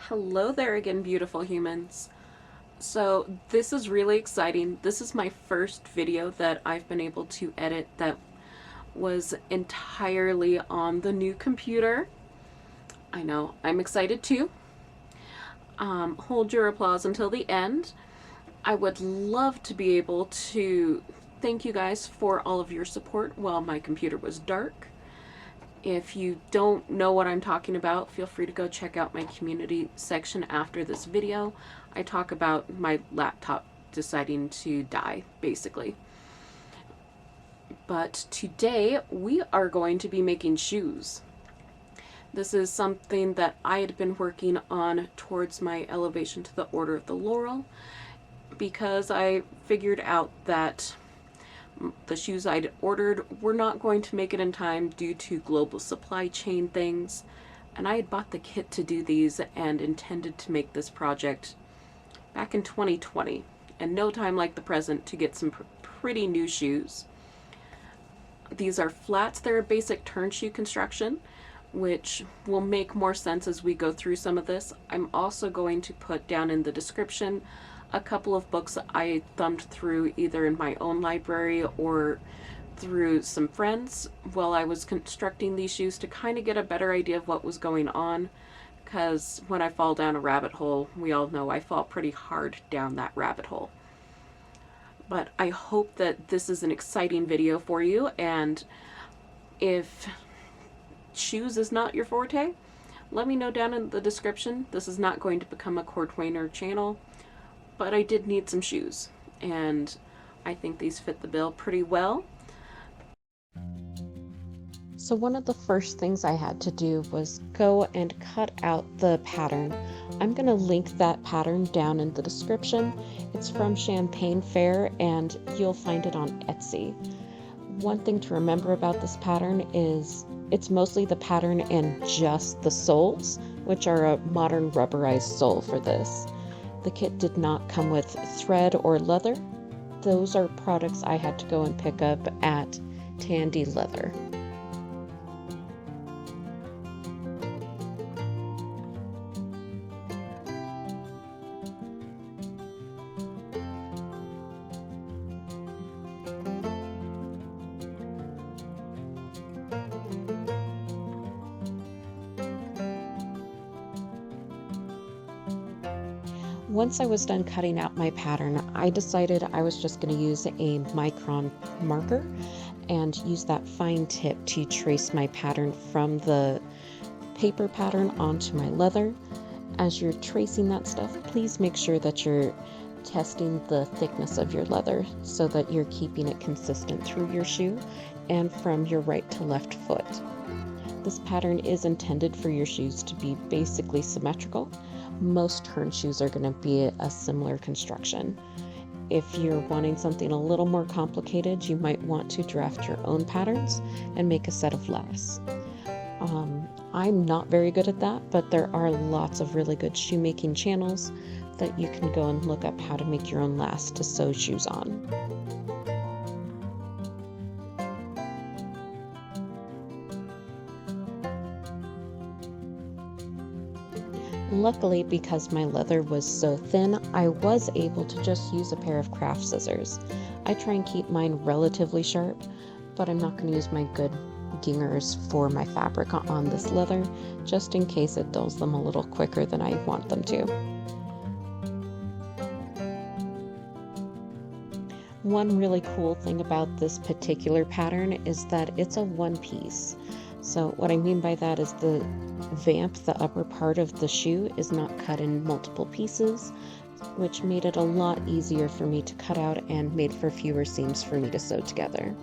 Hello there again, beautiful humans. So this is really exciting. This is my first video that I've been able to edit that was entirely on the new computer. I know, I'm excited too. Hold your applause until the end. I would love to be able to thank you guys for all of your support while my computer was dark. If you don't know what I'm talking about, feel free to go check out my community section after this video. I talk about my laptop deciding to die, basically. But today we are going to be making shoes. This is something that I had been working on towards my elevation to the Order of the Laurel, because I figured out that the shoes I'd ordered were not going to make it in time due to global supply chain things, and I had bought the kit to do these and intended to make this project back in 2020, and no time like the present to get some pretty new shoes. These are flats. They're a basic turn shoe construction, which will make more sense as we go through some of this. I'm also going to put down in the description a couple of books I thumbed through either in my own library or through some friends while I was constructing these shoes to kind of get a better idea of what was going on, because when I fall down a rabbit hole, we all know I fall pretty hard down that rabbit hole. But I hope that this is an exciting video for you, and if shoes is not your forte, let me know down in the description. This is not going to become a cordwainer channel, but I did need some shoes, and I think these fit the bill pretty well. So one of the first things I had to do was go and cut out the pattern. I'm going to link that pattern down in the description. It's from Champaigne Faire, and you'll find it on Etsy. One thing to remember about this pattern is it's mostly the pattern and just the soles, which are a modern rubberized sole for this. The kit did not come with thread or leather. Those are products I had to go and pick up at Tandy Leather. Once I was done cutting out my pattern, I decided I was just going to use a micron marker and use that fine tip to trace my pattern from the paper pattern onto my leather. As you're tracing that stuff, please make sure that you're testing the thickness of your leather so that you're keeping it consistent through your shoe and from your right to left foot. This pattern is intended for your shoes to be basically symmetrical. Most turn shoes are going to be a similar construction. If you're wanting something a little more complicated, you might want to draft your own patterns and make a set of lasts. I'm not very good at that, but there are lots of really good shoemaking channels that you can go and look up how to make your own lasts to sew shoes on. Luckily, because my leather was so thin, I was able to just use a pair of craft scissors. I try and keep mine relatively sharp, but I'm not going to use my good gingers for my fabric on this leather, just in case it dulls them a little quicker than I want them to. One really cool thing about this particular pattern is that it's a one piece. So what I mean by that is the vamp, the upper part of the shoe, is not cut in multiple pieces, which made it a lot easier for me to cut out and made for fewer seams for me to sew together.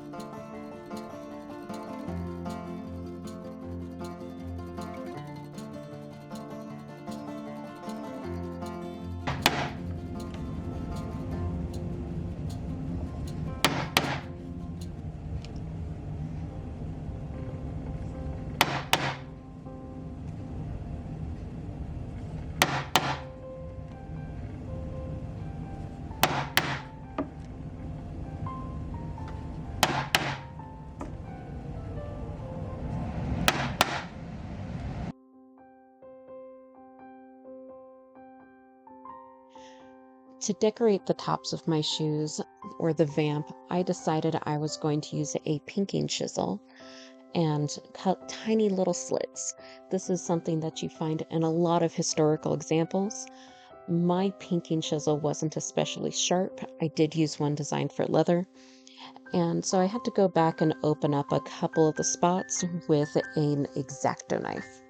To decorate the tops of my shoes, or the vamp, I decided I was going to use a pinking chisel and cut tiny little slits. This is something that you find in a lot of historical examples. My pinking chisel wasn't especially sharp. I did use one designed for leather, and so I had to go back and open up a couple of the spots with an X-Acto knife.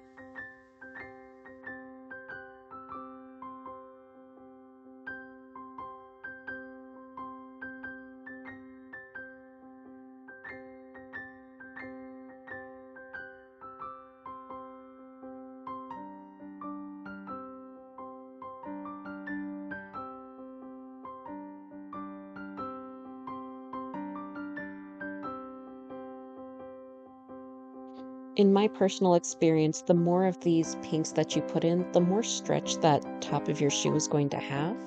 In my personal experience, the more of these pinks that you put in, the more stretch that top of your shoe is going to have.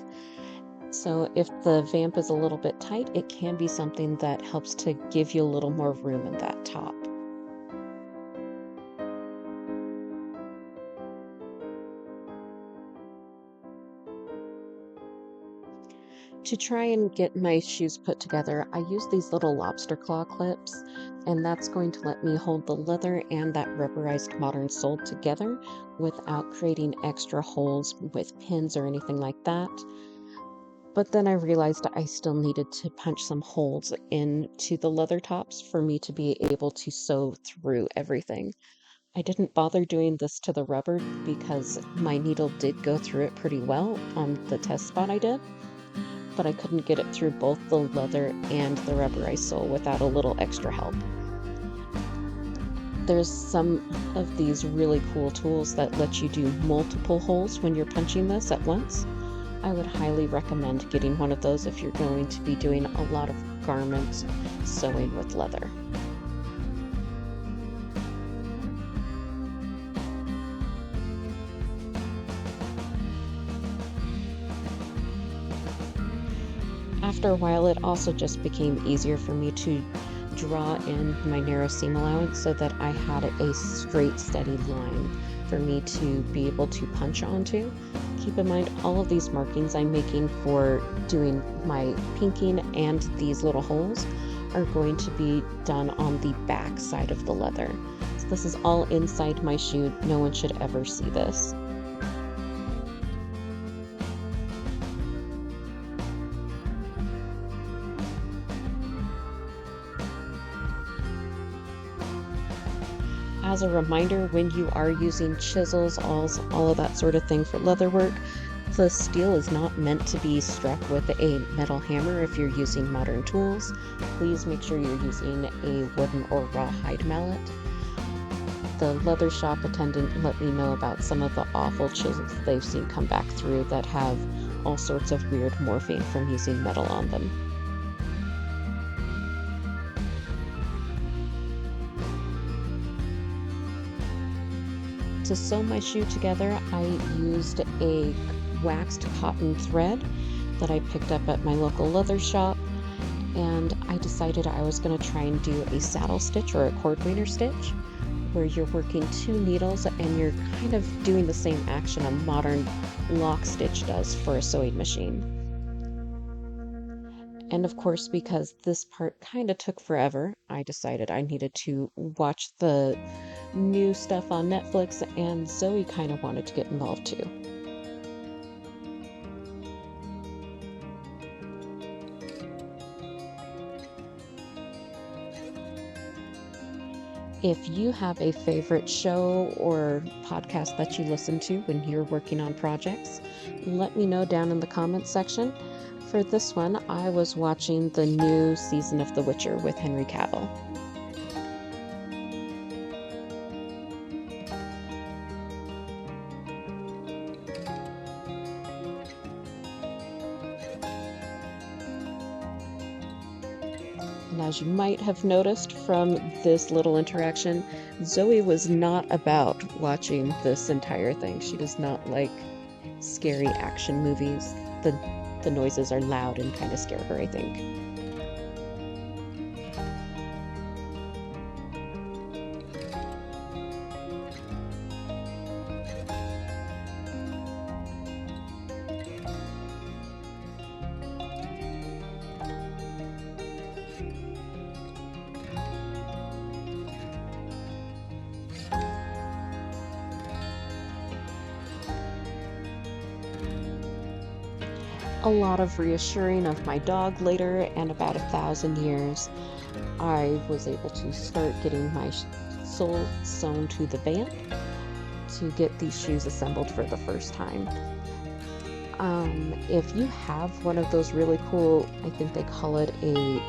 So if the vamp is a little bit tight, it can be something that helps to give you a little more room in that top. To try and get my shoes put together, I use these little lobster claw clips, and that's going to let me hold the leather and that rubberized modern sole together without creating extra holes with pins or anything like that. But then I realized I still needed to punch some holes into the leather tops for me to be able to sew through everything. I didn't bother doing this to the rubber because my needle did go through it pretty well on the test spot I did, but I couldn't get it through both the leather and the rubberized sole without a little extra help. There's some of these really cool tools that let you do multiple holes when you're punching this at once. I would highly recommend getting one of those if you're going to be doing a lot of garment sewing with leather. After a while, it also just became easier for me to draw in my narrow seam allowance so that I had a straight, steady line for me to be able to punch onto. Keep in mind, all of these markings I'm making for doing my pinking and these little holes are going to be done on the back side of the leather. So this is all inside my shoe. No one should ever see this. As a reminder, when you are using chisels, all of that sort of thing for leather work, the steel is not meant to be struck with a metal hammer if you're using modern tools. Please make sure you're using a wooden or rawhide mallet. The leather shop attendant let me know about some of the awful chisels they've seen come back through that have all sorts of weird morphine from using metal on them. To sew my shoe together, I used a waxed cotton thread that I picked up at my local leather shop, and I decided I was going to try and do a saddle stitch or a cordwainer stitch, where you're working two needles and you're kind of doing the same action a modern lock stitch does for a sewing machine. And of course, because this part kind of took forever, I decided I needed to watch the new stuff on Netflix, and Zoe kind of wanted to get involved too. If you have a favorite show or podcast that you listen to when you're working on projects, let me know down in the comments section. For this one, I was watching the new season of The Witcher with Henry Cavill. And as you might have noticed from this little interaction, Zoe was not about watching this entire thing. She does not like scary action movies. The noises are loud and kind of scare her, I think. a lot of reassuring of my dog later, and about 1,000 years, I was able to start getting my sole sewn to the vamp to get these shoes assembled for the first time. If you have one of those really cool, I think they call it a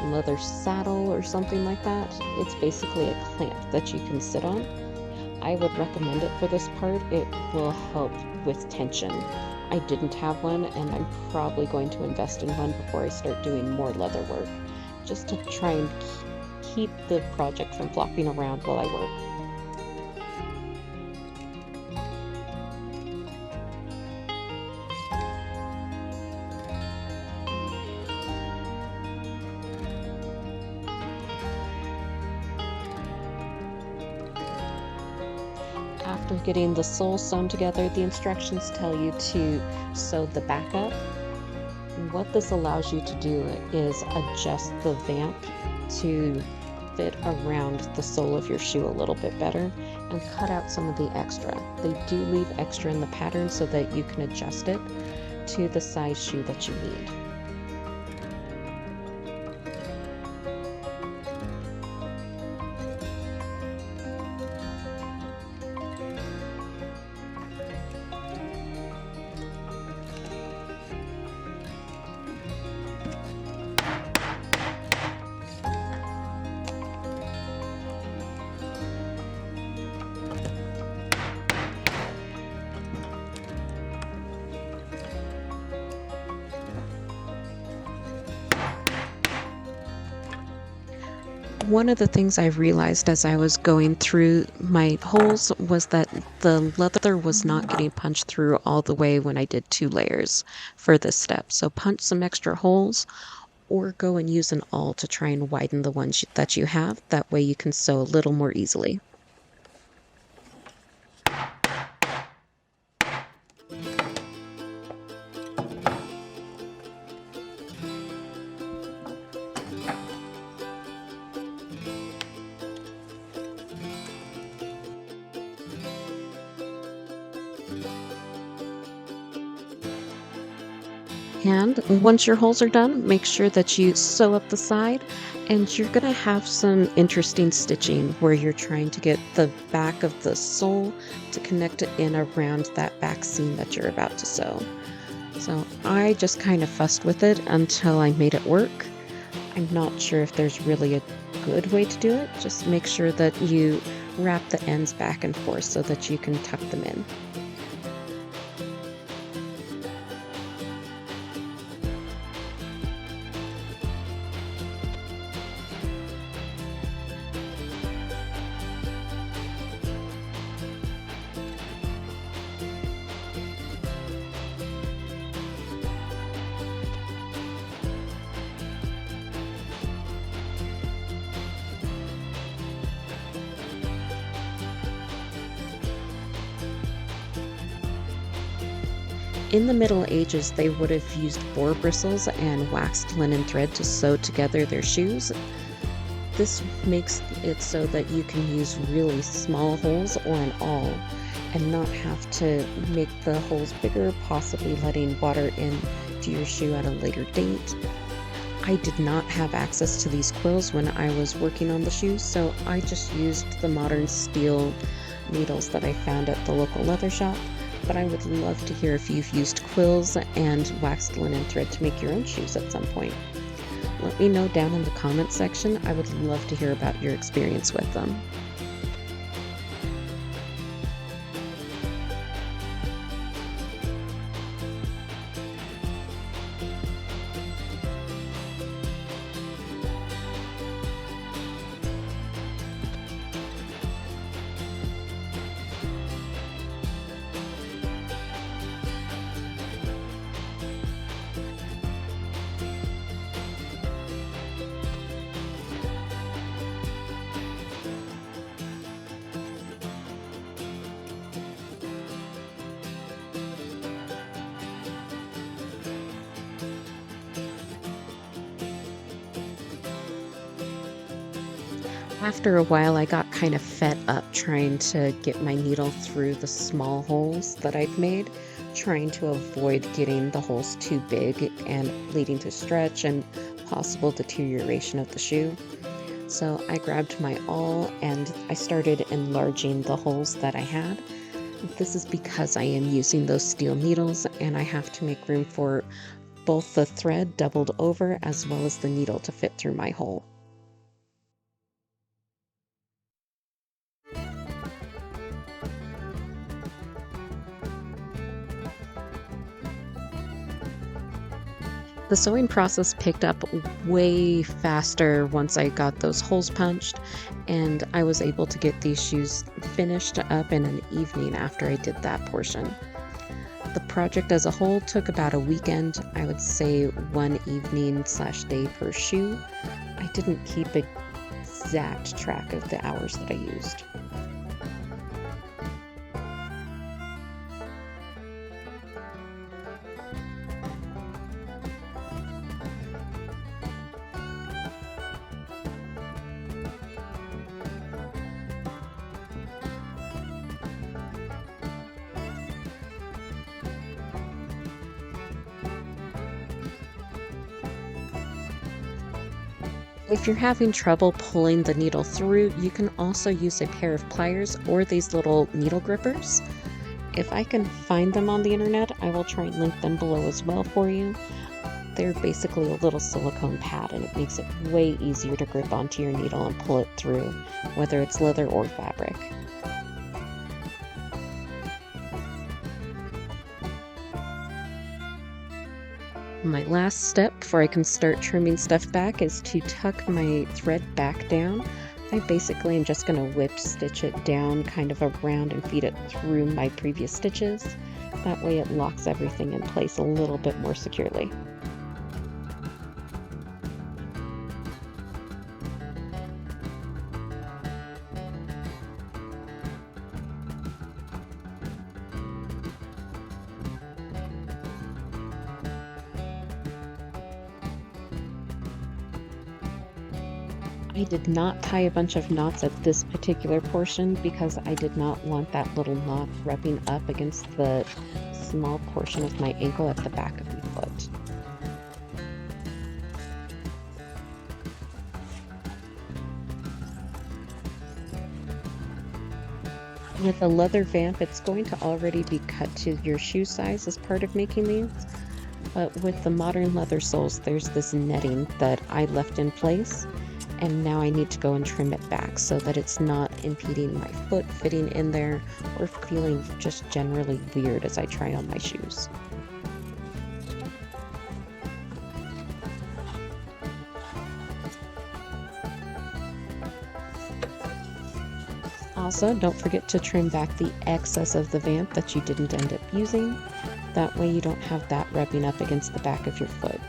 leather saddle or something like that, it's basically a clamp that you can sit on. I would recommend it for this part. It will help with tension. I didn't have one, and I'm probably going to invest in one before I start doing more leather work, just to try and keep the project from flopping around while I work. After getting the sole sewn together, the instructions tell you to sew the back up. What this allows you to do is adjust the vamp to fit around the sole of your shoe a little bit better and cut out some of the extra. They do leave extra in the pattern so that you can adjust it to the size shoe that you need. One of the things I realized as I was going through my holes was that the leather was not getting punched through all the way when I did 2 layers for this step. So punch some extra holes or go and use an awl to try and widen the ones that you have. That way you can sew a little more easily. And once your holes are done, make sure that you sew up the side, and you're going to have some interesting stitching where you're trying to get the back of the sole to connect it in around that back seam that you're about to sew. So I just kind of fussed with it until I made it work. I'm not sure if there's really a good way to do it. Just make sure that you wrap the ends back and forth so that you can tuck them in. In the Middle Ages, they would have used boar bristles and waxed linen thread to sew together their shoes. This makes it so that you can use really small holes or an awl and not have to make the holes bigger, possibly letting water into your shoe at a later date. I did not have access to these quills when I was working on the shoes, so I just used the modern steel needles that I found at the local leather shop. But I would love to hear if you've used quills and waxed linen thread to make your own shoes at some point. Let me know down in the comments section. I would love to hear about your experience with them. After a while, I got kind of fed up trying to get my needle through the small holes that I'd made, trying to avoid getting the holes too big and leading to stretch and possible deterioration of the shoe. So I grabbed my awl and I started enlarging the holes that I had. This is because I am using those steel needles and I have to make room for both the thread doubled over as well as the needle to fit through my hole. The sewing process picked up way faster once I got those holes punched, and I was able to get these shoes finished up in an evening after I did that portion. The project as a whole took about a weekend, I would say 1 evening/day per shoe. I didn't keep exact track of the hours that I used. If you're having trouble pulling the needle through, you can also use a pair of pliers or these little needle grippers. If I can find them on the internet, I will try and link them below as well for you. They're basically a little silicone pad and it makes it way easier to grip onto your needle and pull it through, whether it's leather or fabric. My last step before I can start trimming stuff back is to tuck my thread back down. I basically am just going to whip stitch it down kind of around and feed it through my previous stitches. That way it locks everything in place a little bit more securely. I did not tie a bunch of knots at this particular portion because I did not want that little knot rubbing up against the small portion of my ankle at the back of my foot. With a leather vamp, it's going to already be cut to your shoe size as part of making these, but with the modern leather soles, there's this netting that I left in place. And now I need to go and trim it back so that it's not impeding my foot fitting in there or feeling just generally weird as I try on my shoes. Also, don't forget to trim back the excess of the vamp that you didn't end up using. That way you don't have that rubbing up against the back of your foot.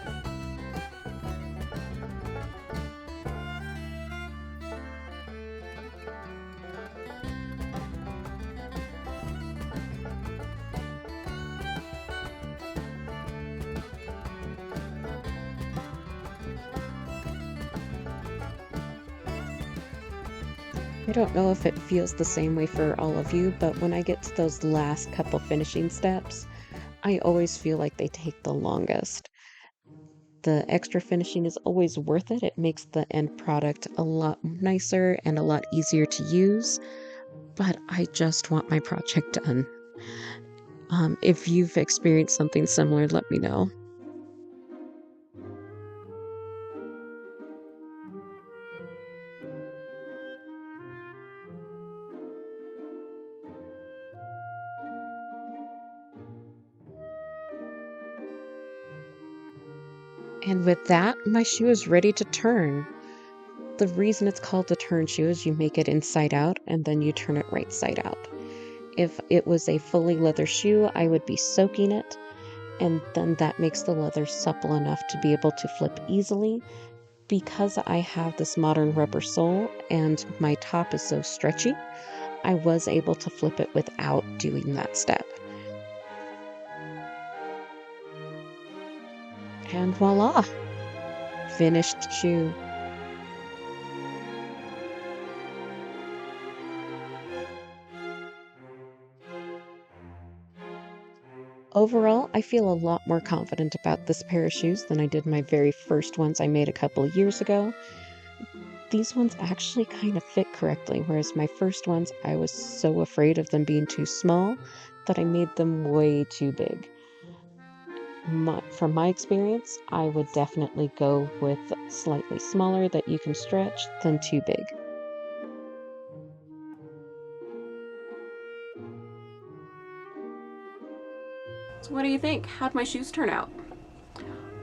I don't know if it feels the same way for all of you, but when I get to those last couple finishing steps, I always feel like they take the longest. The extra finishing is always worth it. It makes the end product a lot nicer and a lot easier to use, but I just want my project done. If you've experienced something similar, let me know. And with that, my shoe is ready to turn. The reason it's called the turn shoe is you make it inside out and then you turn it right side out. If it was a fully leather shoe, I would be soaking it, and then that makes the leather supple enough to be able to flip easily. Because I have this modern rubber sole and my top is so stretchy, I was able to flip it without doing that step. And voila, finished shoe. Overall, I feel a lot more confident about this pair of shoes than I did my very first ones I made a couple of years ago. These ones actually kind of fit correctly, whereas my first ones, I was so afraid of them being too small that I made them way too big. From my experience, I would definitely go with slightly smaller that you can stretch than too big. So what do you think? How'd my shoes turn out?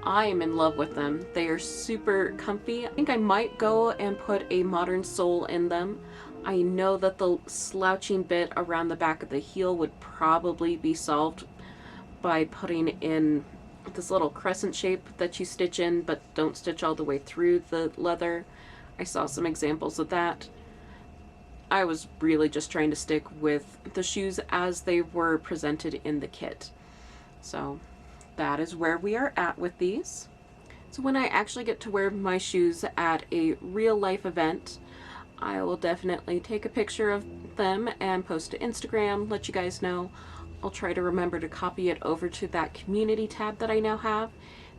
I am in love with them. They are super comfy. I think I might go and put a modern sole in them. I know that the slouching bit around the back of the heel would probably be solved by putting in this little crescent shape that you stitch in but don't stitch all the way through the leather. I saw some examples of that. I was really just trying to stick with the shoes as they were presented in the kit. So that is where we are at with these. So when I actually get to wear my shoes at a real life event, I will definitely take a picture of them and post to Instagram, let you guys know. I'll try to remember to copy it over to that community tab that I now have.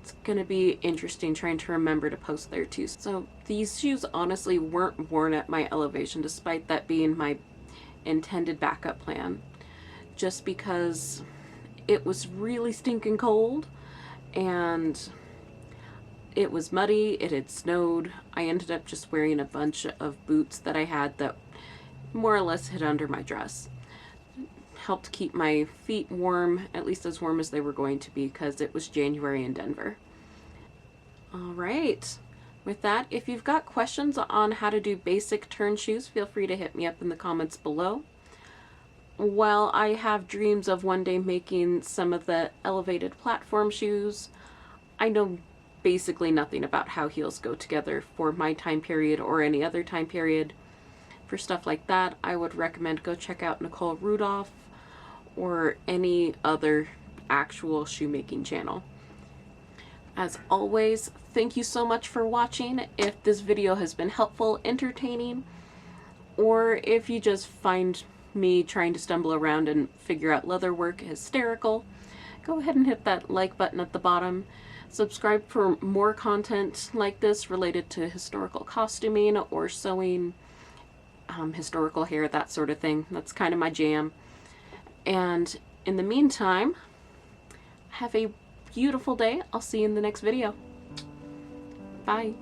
It's going to be interesting trying to remember to post there too. So these shoes honestly weren't worn at my elevation, despite that being my intended backup plan, just because it was really stinking cold and it was muddy, it had snowed. I ended up just wearing a bunch of boots that I had that more or less hid under my dress. Helped keep my feet warm, at least as warm as they were going to be, because it was January in Denver. All right. With that, if you've got questions on how to do basic turn shoes, feel free to hit me up in the comments below. While I have dreams of one day making some of the elevated platform shoes, I know basically nothing about how heels go together for my time period or any other time period. For stuff like that, I would recommend go check out Nicole Rudolph or any other actual shoemaking channel. As always, thank you so much for watching. If this video has been helpful, entertaining, or if you just find me trying to stumble around and figure out leather work hysterical, go ahead and hit that like button at the bottom. Subscribe for more content like this related to historical costuming or sewing, historical hair, that sort of thing. That's kind of my jam. And in the meantime, have a beautiful day. I'll see you in the next video. Bye.